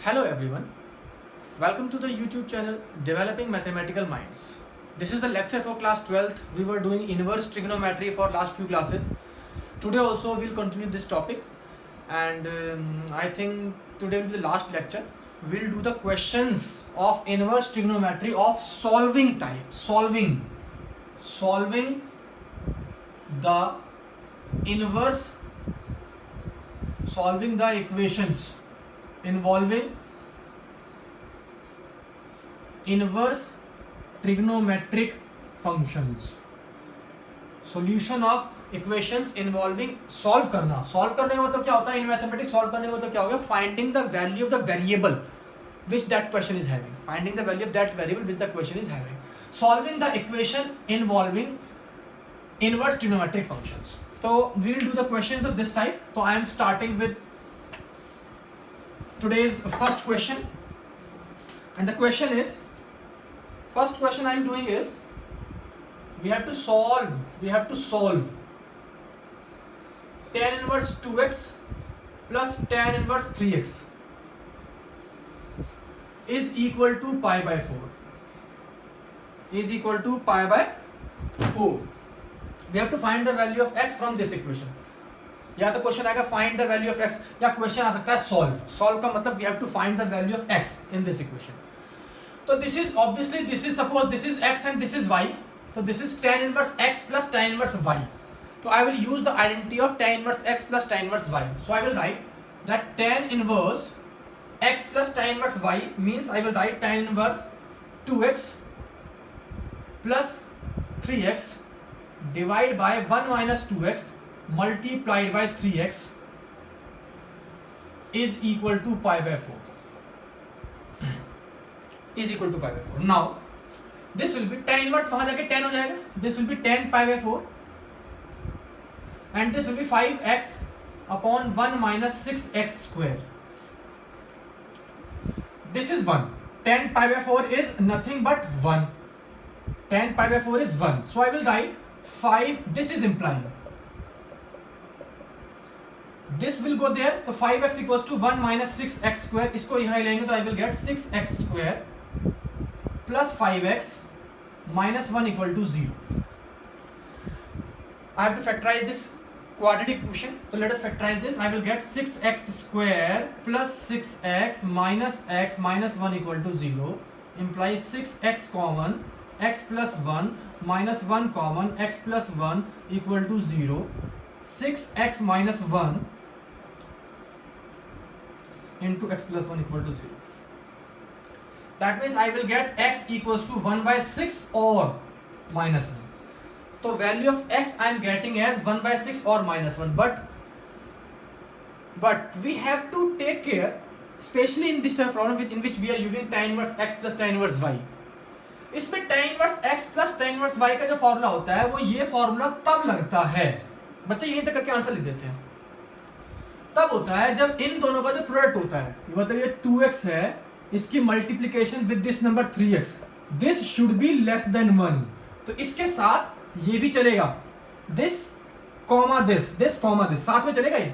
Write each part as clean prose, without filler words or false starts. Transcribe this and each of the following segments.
Hello everyone, welcome to the YouTube channel Developing Mathematical Minds. This is the lecture for class 12th. We were doing inverse trigonometry for last few classes. Today also we'll continue this topic and I think today will be the last lecture. We'll do the questions of inverse trigonometry of solving type. Solving the inverse, solving the equations involving inverse trigonometric functions. Solution of equations involving solve करने का मतलब क्या होता है? In mathematics solve करने का मतलब क्या हो गया? Finding the value of the variable which that question is having. Finding the value of that variable which the question is having. Solving the equation involving inverse trigonometric functions. So we will do the questions of this type. So I am starting with today's first question, and the question is, first question I am doing is, we have to solve tan inverse 2x plus tan inverse 3x is equal to pi by 4. We have to find the value of x from this equation. या तो question आएगा find the value of x, या question आ सकता है solve का मतलब we have to find the value of x in this equation. तो this is obviously, this is suppose this is x and this is y, तो this is tan inverse x plus tan inverse y. तो I will use the identity of tan inverse x plus tan inverse y. So I will right that tan inverse x plus tan inverse y means I will right tan inverse 2x plus 3x divide by 1 minus 2x multiplied by 3x is equal to pi by 4. Is equal to pi by 4. Now this will be tan inverse, वहां जाके tan हो जाएगा. This will be tan pi by 4 and this will be 5x upon 1 minus 6x square. This is 1. Tan pi by 4 is nothing but 1. Tan pi by 4 is 1. So I will write 5. This is implying this will go there, तो 5x equals to 1 minus 6x square. इसको यहाँ लेंगे तो I will get 6x square plus 5x minus 1 equal to 0. I have to factorize this quadratic equation. So let us factorize this. I will get 6x square plus 6x minus 1 equal to 0 implies 6x common, x plus 1 minus 1 common, x plus 1 equal to 0. 6x minus 1 into x plus 1 equal to 0. That means I will get x equals to 1 by 6 or minus 1. So value of x I am getting as 1 by 6 or minus 1. But we have to take care, especially in this type of problem in which we are using tan inverse x plus tan inverse y. इसमें tan inverse x plus tan inverse y का जो formula होता है वो ये formula तब लगता है, बच्चे यहीं तक करके आंसर लिख देते हैं, तब होता है जब इन दोनों का जो प्रोडक्ट होता है, मतलब ये 2x है, इसकी multiplication with this number 3x, this should be less than 1. तो इसके साथ ये भी चलेगा, दिस कॉमा दिस साथ में चलेगा ये.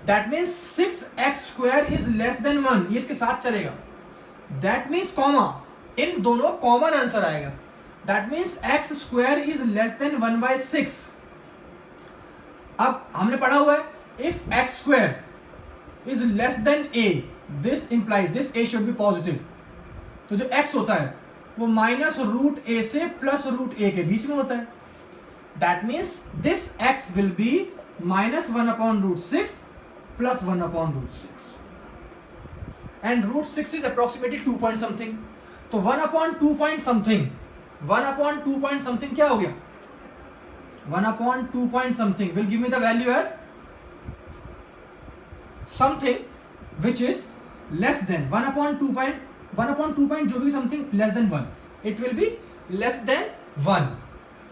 That means 6x square is less than 1, ये इसके साथ चलेगा. दैट मीन्स कॉमा, इन दोनों कॉमन आंसर आएगा. That means x square is less than 1 by 6. अब हमने पढ़ा हुआ है if x square is less than a, this implies this a should be positive. तो जो x होता है वो माइनस रूट a से प्लस रूट a के बीच में होता है. That means this x will be minus 1 upon root 6 plus 1 upon root 6 and root 6 is approximately 2 point something. तो 1 upon 2 point something क्या हो गया? 1 upon 2 point something will give me the value as something which is less than 1 upon 2 point जो भी something less than 1, it will be less than 1.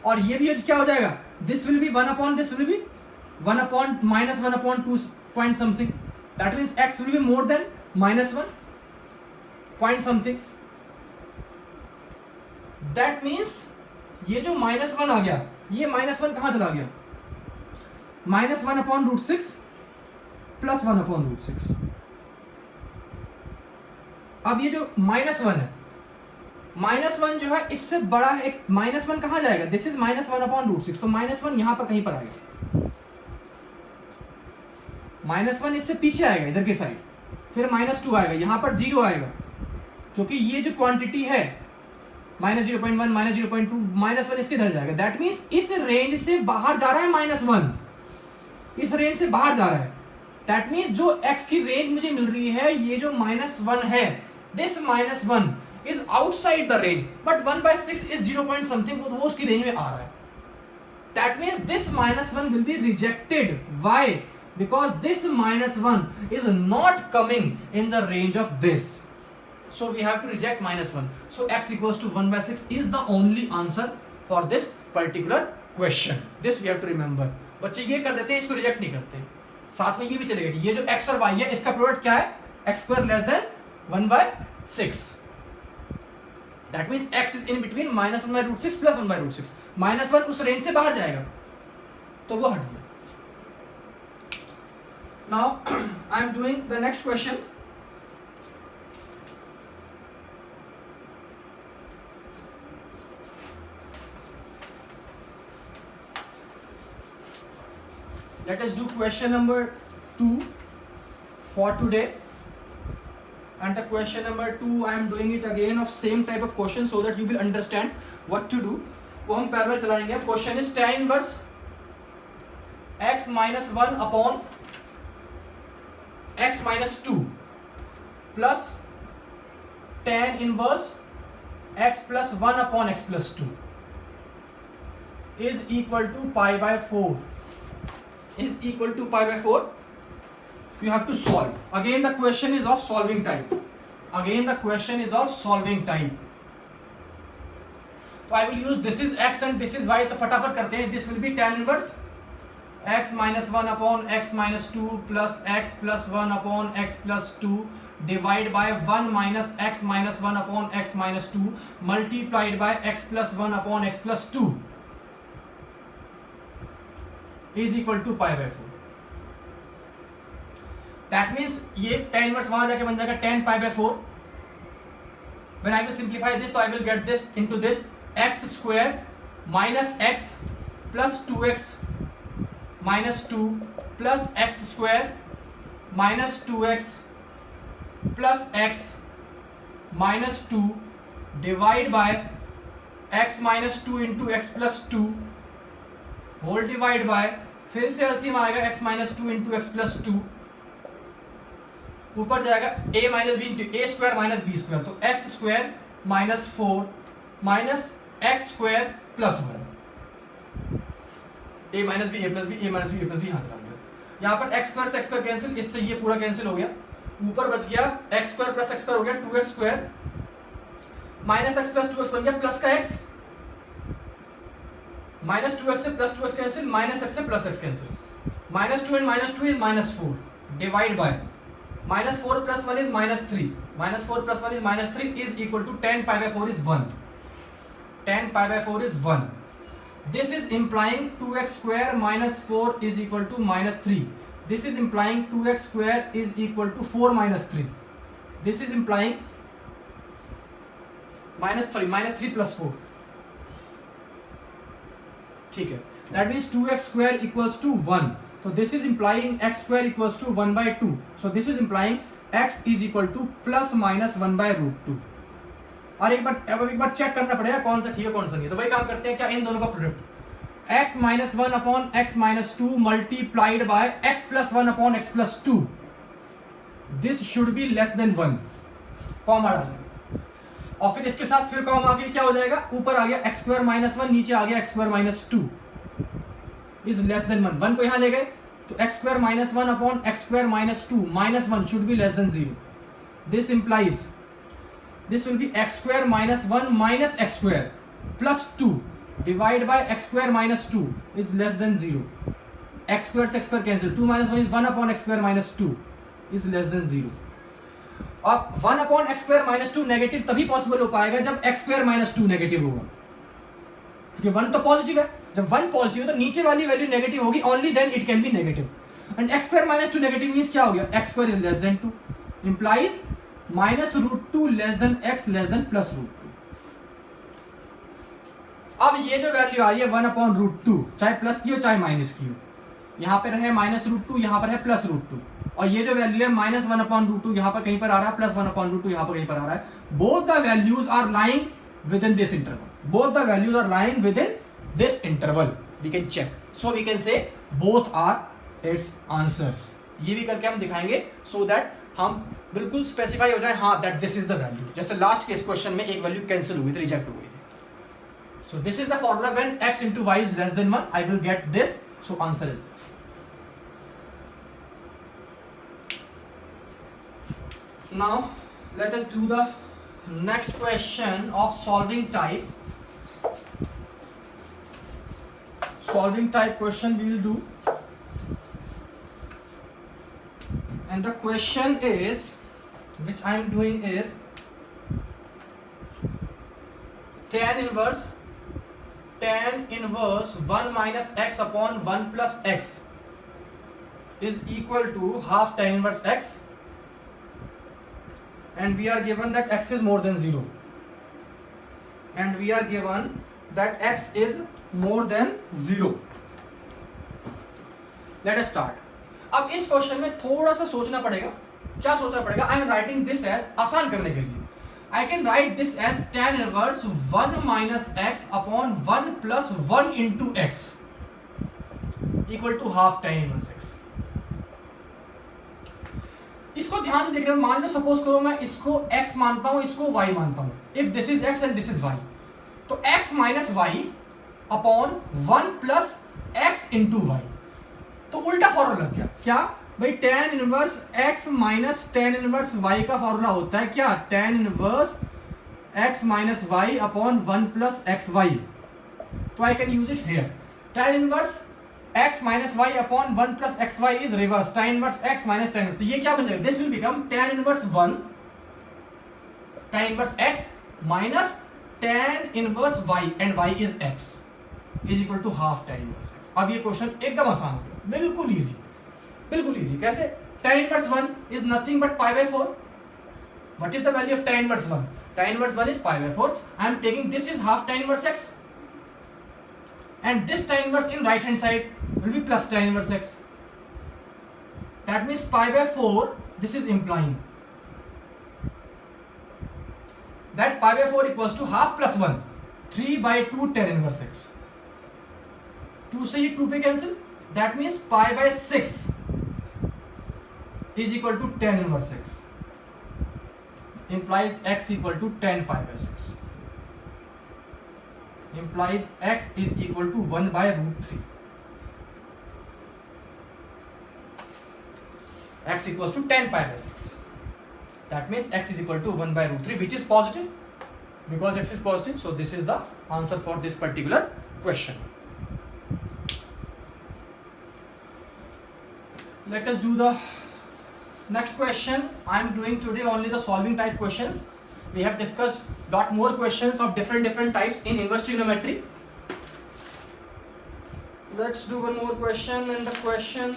और ये भी क्या हो जाएगा? This will be 1 upon this will be 1 upon minus 1 upon 2 point something. That means x will be more than minus 1 point something. That means ये जो minus 1 आ गया, ये minus 1 कहाँ चला गया? minus 1 upon root 6 plus 1 upon root 6. अब ये जो -1 है, -1 जो है इससे बड़ा है, -1 कहां जाएगा, दिस इज -1/√6, तो -1 यहां पर कहीं पर आएगा, -1 इससे पीछे आएगा इधर की साइड, फिर -2 आएगा, यहां पर 0 आएगा, क्योंकि ये जो क्वांटिटी है -0.1 -0.2 -1 इसके इधर जाएगा, दैट मीन्स इस रेंज से बाहर जा रहा है -1, इस रेंज से बाहर जा रहा है, दैट मीन्स जो x की रेंज मुझे मिल रही है, ये जो -1 है, this -1 is outside the range, but 1/6 is 0 point something, वो उसकी रेंज में आ रहा है, that means this -1 will be rejected. Why? Because this -1 is not coming in the range of this, so we have to reject -1. So x equals to 1/6 is the only answer for this particular question. This we have to remember. बच्चे ये कर देते हैं, इसको reject नहीं करते, साथ में ये भी चलेगा कि ये जो x और y है इसका प्रोडक्ट क्या है, x² less than 1/6. That means x is in between -1/√6 plus 1/√6. -1 उस रेंज से बाहर जाएगा, तो वो हट गया. Now I am doing the next question. Let us do question number 2 for today. And the question number 2 I am doing it again of same type of question so that you will understand what to do. वो हम parallel चलाएंगे. Question is tan inverse x minus 1 upon x minus 2 plus tan inverse x plus 1 upon x plus 2 is equal to pi by 4. Is equal to pi by 4. You have to solve. Again the question is of solving type. Again the question is of solving type. So I will use this is x and this is y. तो फटाफट करते हैं. This will be tan inverse x minus 1 upon x minus 2 plus x plus 1 upon x plus 2 divide by 1 minus x minus 1 upon x minus 2 multiplied by x plus 1 upon x plus 2 is equal to pi by 4. That means ये tan inverse वहां जाके बन जाएगा tan pi by 4. When I will simplify this, so I will get this into this x square minus x plus 2x minus 2 plus x square minus 2x plus x minus 2 divide by x minus 2 into x plus 2 whole divide by, फिर से LCM आएगा x minus 2 into x plus 2, ऊपर जाएगा a minus b into a square minus b square, तो x square minus 4 minus x square plus 1, a minus b a plus b, a minus b a plus b यहाँ चला गया. यहाँ पर x square से x square cancel, इससे ये पूरा कैंसिल हो गया, ऊपर बच गया x square plus x square हो गया 2x square minus x plus 2x बन गया प्लस का x, माइनस 2x से plus 2x cancel, minus x से plus x cancel, -2 and -2 is -4 divide by -4 plus 1 is -3, -4 plus 1 is -3 is equal to tan pi by 4 is 1, tan pi by 4 is 1. This is implying 2x square minus 4 is equal to -3. This is implying 2x square is equal to 4 minus 3. This is implying -3 plus 4. ठीक है, that means 2x square equals to 1. So this is implying x square equals to 1 by 2. So this is implying x is equal to plus minus 1 by √2. और एक बार check करना पड़ेगा कौन सा ठीक है कौन सा नहीं. तो वही काम करते हैं, क्या इन दोनों का product x minus 1 upon x minus 2 multiplied by x plus 1 upon x plus 2. This should be less than 1. Comma डालना और फिर इसके साथ फिर कॉमा आगे क्या हो जाएगा, ऊपर आ गया x square minus 1, नीचे आ गया x square minus 2 is less than 1. 1 को यहाँ ले गए तो x square minus 1 upon x square minus 2 minus 1 should be less than 0. This implies this will be x square minus 1 minus x square plus 2 divide by x square minus 2 is less than 0. X square से x square cancel, 2 minus 1 is 1 upon x square minus 2 is less than 0. अब 1 upon x square minus 2 negative तभी possible हो पाएगा जब x square minus 2 negative होगा, क्योंकि 1 तो positive है. जब 1 पॉजिटिव है तो नीचे वाली वैल्यू नेगेटिव होगी, only then it can be negative. And x square minus 2 negative means क्या हो गया, x square is less than 2 implies minus root two less than x less than plus root two. अब ये जो value आ रही है 1/√2, चाहे प्लस की हो चाहे माइनस की हो, यहाँ पे रहे माइनस रूट टू, यहाँ पर है प्लस रूट टू, और ये जो वैल्यू है माइनस 1/√2 यहाँ पर कहीं पर आ रहा है, प्लस 1/√2 यहाँ पर कहीं पर आ रहा है। Both the values are lying within this interval, both the values are lying within this interval, we can check, so we can say both are its answers. ये भी करके हम दिखाएंगे सो दैट हम बिल्कुल specify हो जाए, हाँ that this is the value. जैसे लास्ट के इस क्वेश्चन में एक वैल्यू कैंसिल हुई थी, रिजेक्ट हो गई थी। So this is the formula when x into y is less than 1, I will get this, so answer is this. Now let us do the next question of solving type. Solving type question we will do, and the question is, which I am doing is tan inverse 1 minus x upon 1 plus x is equal to half tan inverse x, and we are given that x is more than 0, and we are given that x is more than 0. Let us start. अब इस question में थोड़ा सा सोचना पड़ेगा। क्या सोचना पड़ेगा? I am writing this as, आसान करने के लिए I can write this as tan inverse 1 minus x upon 1 plus 1 into x equal to half tan inverse x. इसको ध्यान से देख रहे हो, मान लो सपोज करो मैं इसको x मानता हूं, इसको y मानता हूं, if this is x and this is y, तो x minus y upon 1 plus x into y, तो उल्टा फॉर्मूला लग गया। क्या भाई? tan inverse x minus tan inverse y का फॉर्मूला होता है क्या? tan inverse x minus y upon 1 plus x y. तो I can use it here. tan inverse x minus y upon 1 plus x y is reverse tan inverse x minus tan। तो ये क्या बन जाएगा? This will become tan inverse 1 tan inverse x minus tan inverse y and y is x is equal to half tan inverse x। अब ये question एकदम आसान हो गया, बिल्कुल इजी, बिल्कुल इजी। कैसे? tan inverse 1 is nothing but pi by 4. What is the value of tan inverse 1? Tan inverse 1 is pi by 4. I am taking this is half tan inverse x, and this tan inverse in right hand side will be plus tan inverse x. That means pi by 4, this is implying that pi by 4 equals to half plus 1, 3 by 2 tan inverse x. 2 से ये 2 पे cancel, that means pi by 6 is equal to tan inverse x, implies x equal to tan pi by 6, implies x is equal to 1 by √3, x equals to tan pi by 6, that means x is equal to 1 by √3, which is positive because x is positive. So this is the answer for this particular question. Let us do the next question. I am doing today only the solving type questions. We have discussed lot more questions of different types in inverse trigonometry. Let's do one more question, and the question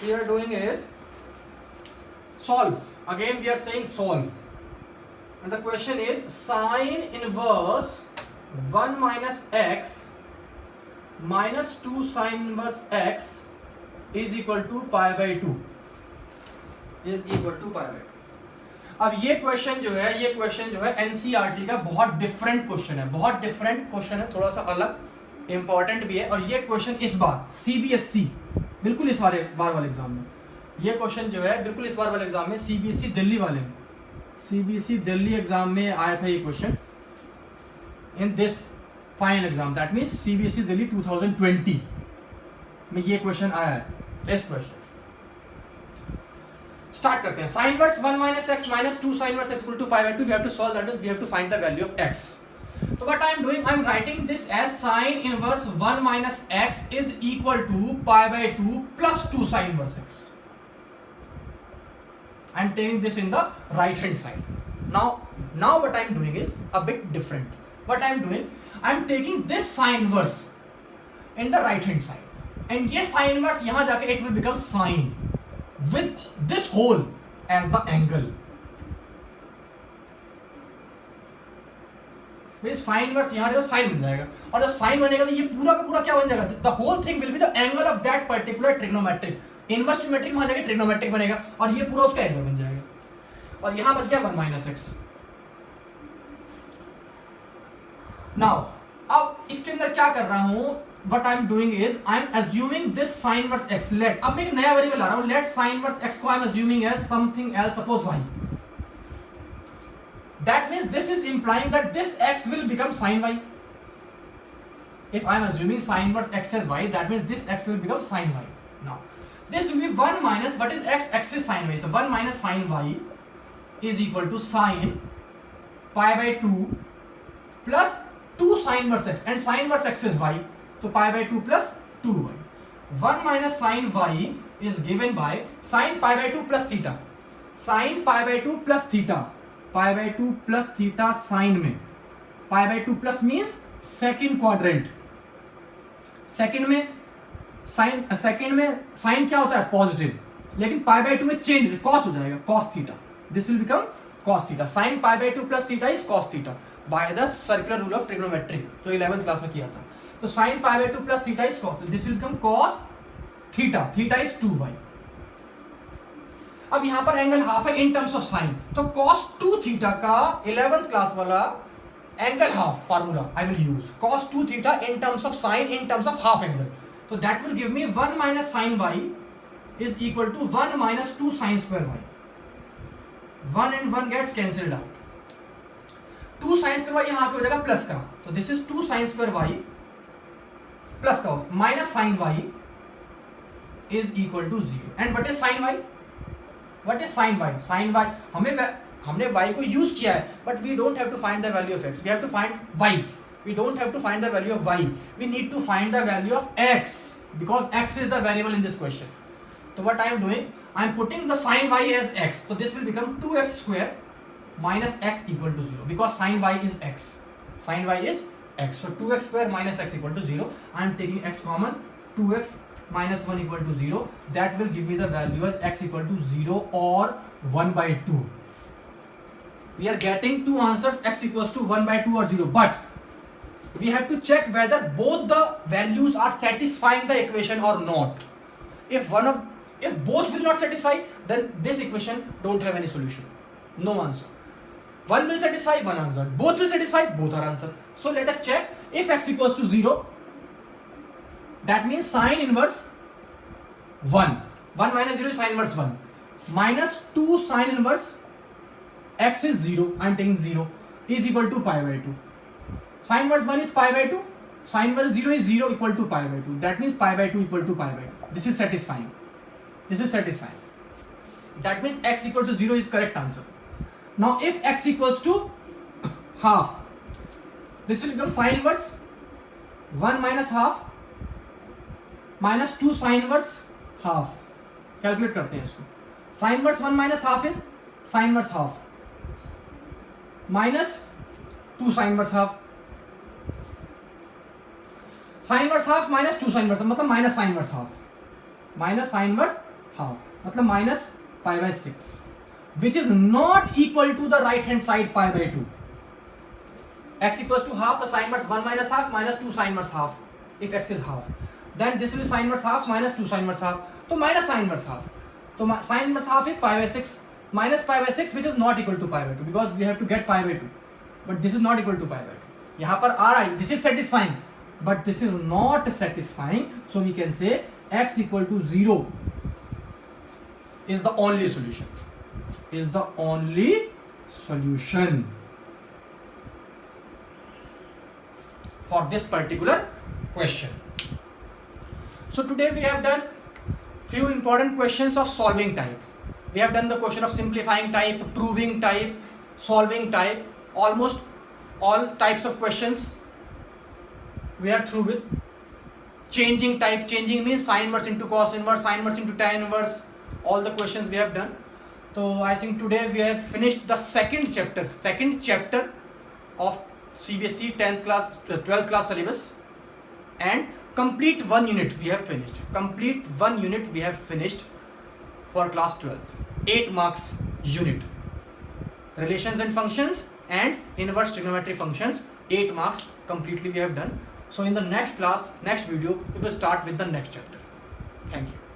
we are doing is solve. Again we are saying solve, and the question is sine inverse 1 minus x minus 2 sine inverse x is equal to pi by 2 is equal to pi by 2. अब ये question जो है NCERT का बहुत different question है, बहुत different question है, थोड़ा सा अलग, इंपॉर्टेंट भी है। और ये क्वेश्चन इस बार सीबीएसई बिल्कुल इस बार वाले एग्जाम में, ये क्वेश्चन जो है बिल्कुल इस बार वाले एग्जाम में सीबीएसई दिल्ली वाले में, सीबीएसई दिल्ली एग्जाम में आया था ये question in this final exam, that means CBSE Delhi 2020 में ये क्वेश्चन आया है। इस क्वेश्चन स्टार्ट करते हैं। Sine inverse 1 minus x minus 2 sin inverse x equal to pi by 2, we have to solve, that is we have to find the value of x. So what I am doing, I am writing this as sin inverse 1 minus x is equal to pi by 2 plus 2 sin inverse x. I am taking this in the right hand side. Now what I am doing is a bit different. What I am doing, I am taking this sin inverse in the right hand side, and ये sin inverse यहाँ जाके it will become sin with this whole as the angle. Sine inverse यहाँ देखो sign बन जाएगा, और जब sign बनेगा तो ये पूरा का पूरा क्या बन जाएगा, the whole thing will be the angle of that particular trigonometric, inverse trigonometric वहां जाके ट्रिग्नोमेट्रिक बनेगा और ये पूरा उसका एंगल बन जाएगा, और यहाँ बच गया 1 माइनस एक्स। नाउ अब इसके अंदर क्या कर रहा हूं, what I'm doing is I'm assuming this sin inverse x, let, अब मैं एक नया वेरिएबल ला रहा हूं, let sin inverse x को I'm assuming as something else, suppose y. That means this is implying that this x will become sin y. If I'm assuming sin inverse x as y, that means this x will become sin y. Now this will be 1 minus, what is x, x is sin y, so 1 minus sin y is equal to sin pi by 2 plus 2 sin inverse x, and sin inverse x is y, तो pi by 2 plus 2y. 1 minus sin y is given by sin pi by 2 plus theta, sin pi by 2 plus theta, pi by 2 plus theta sin में, pi by 2 plus means second quadrant, second में sign क्या होता है positive, लेकिन pi by 2 में change cos हो जाएगा, cos theta, this will become cos theta, sine pi by 2 plus theta is cos theta by the circular rule of trigonometry जो 11th class में किया था। तो sine pi by 2 plus theta is cos, this will become cos theta, theta is 2y। अब यहां पर angle half है इन terms of sign, तो cos 2 थीटा का 11th क्लास वाला angle half formula I will use, cos 2 theta in terms of sine in terms of half angle, तो that will give me 1 minus sine y is equal to 1 minus 2 sine square y, 1 and 1 gets cancelled out, 2 sine square y यहां पे हो जाएगा plus का, तो this is 2 sine square y plus का minus sine y is equal to 0, and what is sine y, what is sine y, sine y हमने y को use किया है, but we don't have to find the value of x, we have to find y, we don't have to find the value of y, we need to find the value of x because x is the variable in this question. So what I am doing, I am putting the sin y as x, so this will become 2x square minus x equal to 0 because sin y is x, sin y is x, so 2x square minus x equal to 0, I am taking x common, 2x minus 1 equal to 0, that will give me the value as x equal to 0 or 1 by 2. We are getting two answers, x equals to 1 by 2 or 0, but we have to check whether both the values are satisfying the equation or not. If both will not satisfy, then this equation don't have any solution, no answer. One will satisfy, one answer, both will satisfy, both are answer. So let us check. If x equals to 0, that means sin inverse 1 minus 0 is sin inverse 1, minus 2 sin inverse x is 0, I am taking 0, is equal to pi by 2. Sin inverse 1 is pi by 2, sin inverse 0 is 0 equal to pi by 2, that means pi by 2 equal to pi by 2. This is satisfying, this is satisfying, that means x equal to 0 is correct answer. Now if x equals to half, this will become sin inverse 1 minus half minus 2 sin inverse half, calculate करते हैं इसको, sin inverse 1 minus half is sin inverse half minus 2 sin inverse half, sin inverse half minus 2 sin inverse मतलब minus sin inverse half, minus sin inverse half मतलब minus pi by 6, which is not equal to the right hand side pi by 2. X equals to half, the sin inverse 1 minus half minus 2 sin inverse half, if x is half, then this will be sin inverse half minus 2 sin inverse half, तो minus sin inverse half, तो sin inverse half is pi by 6 minus pi by 6, which is not equal to pi by 2 because we have to get pi by 2, but this is not equal to pi by 2. यहाँ पर आ रहा है, this is satisfying, but this is not satisfying, so we can say x equal to 0 is the only solution, is the only solution for this particular question. So today we have done few important questions of solving type. We have done the question of simplifying type, proving type, solving type, almost all types of questions we are through with. Changing type, changing means sin inverse into cos inverse, sin inverse into tan inverse, all the questions we have done. So I think today we have finished the second chapter of CBSE 10th class 12th class syllabus, and complete one unit we have finished for class 12th, 8 marks unit, relations and functions and inverse trigonometry functions, 8 marks completely we have done. So in the next class, next video, we will start with the next chapter. Thank you.